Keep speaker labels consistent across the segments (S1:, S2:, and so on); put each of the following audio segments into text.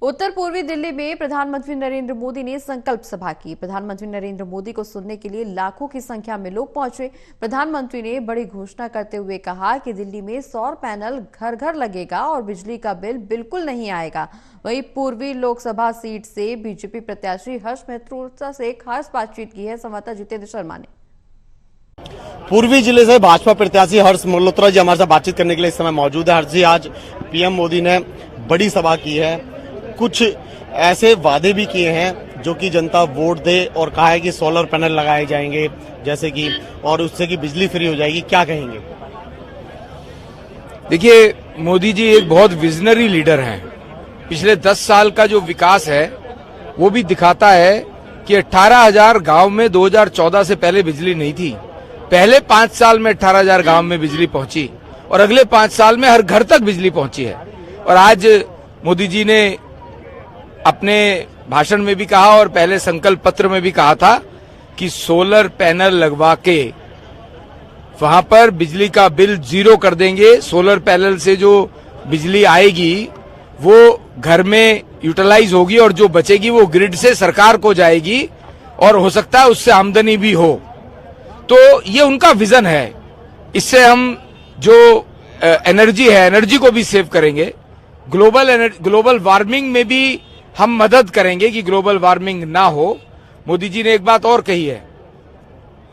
S1: उत्तर पूर्वी दिल्ली में प्रधानमंत्री नरेंद्र मोदी ने संकल्प सभा की। प्रधानमंत्री नरेंद्र मोदी को सुनने के लिए लाखों की संख्या में लोग पहुंचे। प्रधानमंत्री ने बड़ी घोषणा करते हुए कहा कि दिल्ली में सौर पैनल घर घर लगेगा और बिजली का बिल बिल्कुल नहीं आएगा। वहीं पूर्वी लोकसभा सीट से बीजेपी प्रत्याशी हर्ष मेहता से खास बातचीत की है संवाददाता जितेंद्र शर्मा ने।
S2: पूर्वी जिले से भाजपा प्रत्याशी हर्ष मेहता जी हमारे साथ बातचीत करने के लिए इस समय मौजूद है। हर्ष जी, आज पीएम मोदी ने बड़ी सभा की है, कुछ ऐसे वादे भी किए हैं जो कि जनता वोट दे और कहा है कि सोलर पैनल लगाए जाएंगे जैसे कि, और उससे कि बिजली फ्री हो जाएगी। क्या कहेंगे?
S3: देखिए, मोदी जी एक बहुत विजनरी लीडर हैं। पिछले 10 साल का जो विकास है वो भी दिखाता है कि 18,000 गांव में 2014 से पहले बिजली नहीं थी। पहले 5 साल में 18,000 गांव में बिजली पहुंची और अगले 5 साल में हर घर तक बिजली पहुंची है। और आज मोदी जी ने अपने भाषण में भी कहा और पहले संकल्प पत्र में भी कहा था कि सोलर पैनल लगवा के वहां पर बिजली का बिल 0 कर देंगे। सोलर पैनल से जो बिजली आएगी वो घर में यूटिलाइज होगी और जो बचेगी वो ग्रिड से सरकार को जाएगी और हो सकता है उससे आमदनी भी हो। तो ये उनका विजन है। इससे हम जो एनर्जी है, एनर्जी को भी सेव करेंगे। ग्लोबल वार्मिंग में भी हम मदद करेंगे कि ग्लोबल वार्मिंग ना हो। मोदी जी ने एक बात और कही है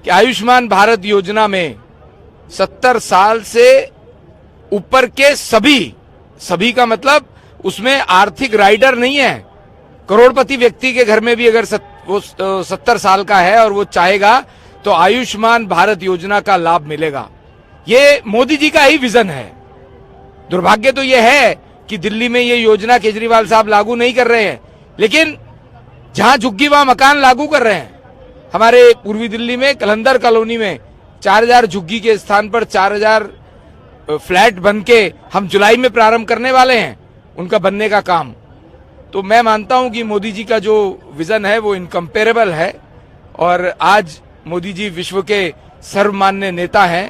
S3: कि आयुष्मान भारत योजना में 70 साल से ऊपर के सभी का मतलब उसमें आर्थिक राइडर नहीं है। करोड़पति व्यक्ति के घर में भी अगर वो 70 साल का है और वो चाहेगा तो आयुष्मान भारत योजना का लाभ मिलेगा। ये मोदी जी का ही विजन है। दुर्भाग्य तो ये है कि दिल्ली में ये योजना केजरीवाल साहब लागू नहीं कर रहे हैं, लेकिन जहां झुग्गी वहां मकान लागू कर रहे हैं। हमारे पूर्वी दिल्ली में कलंदर कॉलोनी में 4,000 झुग्गी के स्थान पर 4,000 फ्लैट बनके हम जुलाई में प्रारंभ करने वाले हैं उनका बनने का काम। तो मैं मानता हूं कि मोदी जी का जो विजन है वो इनकम्पेरेबल है और आज मोदी जी विश्व के सर्वमान्य नेता हैं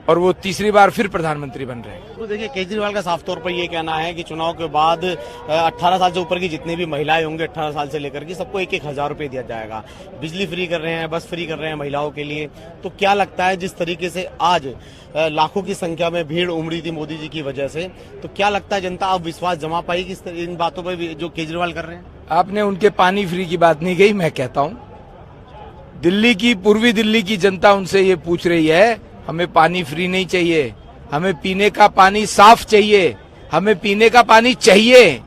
S3: और वो तीसरी बार फिर प्रधानमंत्री बन रहे हैं।
S2: तो देखिए, केजरीवाल का साफ तौर पर ये कहना है कि चुनाव के बाद 18 साल से ऊपर की जितनी भी महिलाएं होंगी, 18 साल से लेकर के सबको 1-1 हजार रुपए दिया जाएगा। बिजली फ्री कर रहे हैं, बस फ्री कर रहे हैं महिलाओं के लिए। तो क्या लगता है, जिस तरीके से आज लाखों की संख्या में भीड़ उमड़ी थी मोदी जी की वजह से, तो क्या लगता है जनता अब विश्वास जमा पाएगी इन बातों पर जो केजरीवाल कर रहे हैं?
S3: आपने उनके पानी फ्री की बात नहीं कही, मैं कहता हूँ दिल्ली की, पूर्वी दिल्ली की जनता उनसे ये पूछ रही है, हमें पानी फ्री नहीं चाहिए, हमें पीने का पानी साफ चाहिए, हमें पीने का पानी चाहिए।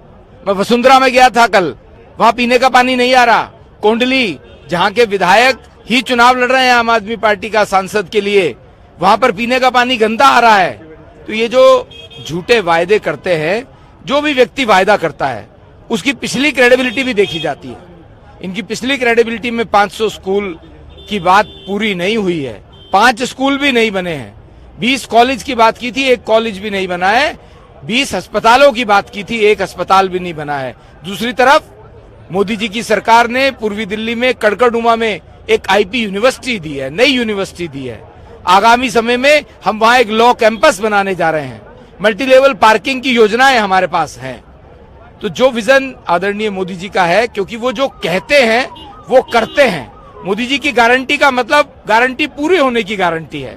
S3: मैं वसुंधरा में गया था कल, वहां पीने का पानी नहीं आ रहा। कोंडली, जहां के विधायक ही चुनाव लड़ रहे हैं आम आदमी पार्टी का सांसद के लिए, वहां पर पीने का पानी गंदा आ रहा है। तो ये जो झूठे वायदे करते हैं, जो भी व्यक्ति वायदा करता है उसकी पिछली क्रेडिबिलिटी भी देखी जाती है। इनकी पिछली क्रेडिबिलिटी में 500 स्कूल की बात पूरी नहीं हुई है, 5 स्कूल भी नहीं बने हैं। 20 कॉलेज की बात की थी, 1 कॉलेज भी नहीं बना है। 20 अस्पतालों की बात की थी, 1 अस्पताल भी नहीं बना है। दूसरी तरफ मोदी जी की सरकार ने पूर्वी दिल्ली में कड़कड़डुमा में एक आईपी यूनिवर्सिटी दी है, नई यूनिवर्सिटी दी है। आगामी समय में हम वहां एक लॉ कैंपस बनाने जा रहे हैं। मल्टी लेवल पार्किंग की योजनाएं हमारे पास हैं। तो जो विजन आदरणीय मोदी जी का है, क्योंकि वो जो कहते हैं वो करते हैं। मोदी जी की गारंटी का मतलब गारंटी पूरी होने की गारंटी है,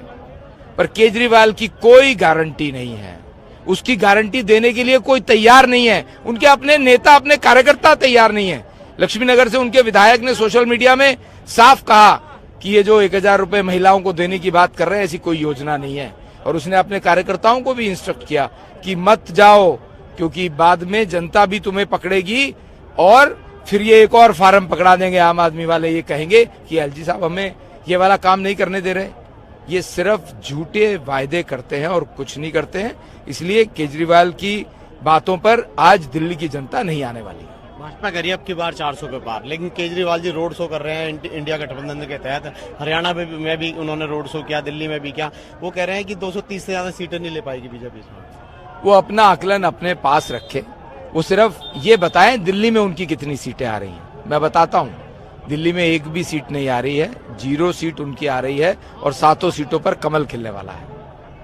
S3: पर केजरीवाल की कोई गारंटी नहीं है। उसकी गारंटी देने के लिए कोई तैयार नहीं है। उनके अपने नेता, अपने कार्यकर्ता तैयार नहीं है। लक्ष्मीनगर से उनके विधायक ने सोशल मीडिया में साफ कहा कि ये जो 1,000 रुपए महिलाओं को देने की बात कर रहे हैं, ऐसी कोई योजना नहीं है। और उसने अपने कार्यकर्ताओं को भी इंस्ट्रक्ट किया कि मत जाओ, क्योंकि बाद में जनता भी तुम्हें पकड़ेगी और फिर ये एक और फार्म पकड़ा देंगे आम आदमी वाले। ये कहेंगे कि एलजी साहब हमें ये वाला काम नहीं करने दे रहे। ये सिर्फ झूठे वायदे करते हैं और कुछ नहीं करते हैं। इसलिए केजरीवाल की बातों पर आज दिल्ली की जनता नहीं आने वाली।
S2: भाजपा कह रही है अब की बार 400 के पार, लेकिन केजरीवाल जी रोड शो कर रहे हैं इंडिया गठबंधन के तहत। हरियाणा में भी उन्होंने रोड शो किया, दिल्ली में भी किया। वो कह रहे हैं कि 230 से ज्यादा सीटें नहीं ले पाएगी बीजेपी इसमें।
S3: वो अपना आकलन अपने पास रखे। वो सिर्फ ये बताएं दिल्ली में उनकी कितनी सीटें आ रही हैं। मैं बताता हूं, दिल्ली में एक भी सीट नहीं आ रही है, 0 सीट उनकी आ रही है और 7 सीटों पर कमल खिलने वाला है।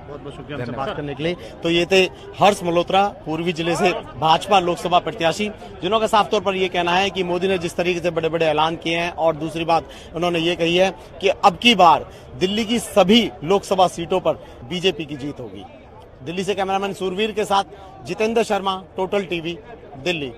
S2: बहुत बहुत शुक्रिया हमसे बात करने के लिए। तो ये थे हर्ष मल्होत्रा, पूर्वी जिले से भाजपा लोकसभा प्रत्याशी, जिन्होंने साफ तौर पर ये कहना है कि मोदी ने जिस तरीके से बड़े बड़े ऐलान किए हैं, और दूसरी बात उन्होंने ये कही है कि अब की बार दिल्ली की सभी लोकसभा सीटों पर बीजेपी की जीत होगी। दिल्ली से कैमरामैन सूरवीर के साथ जितेंद्र शर्मा, टोटल टीवी, दिल्ली।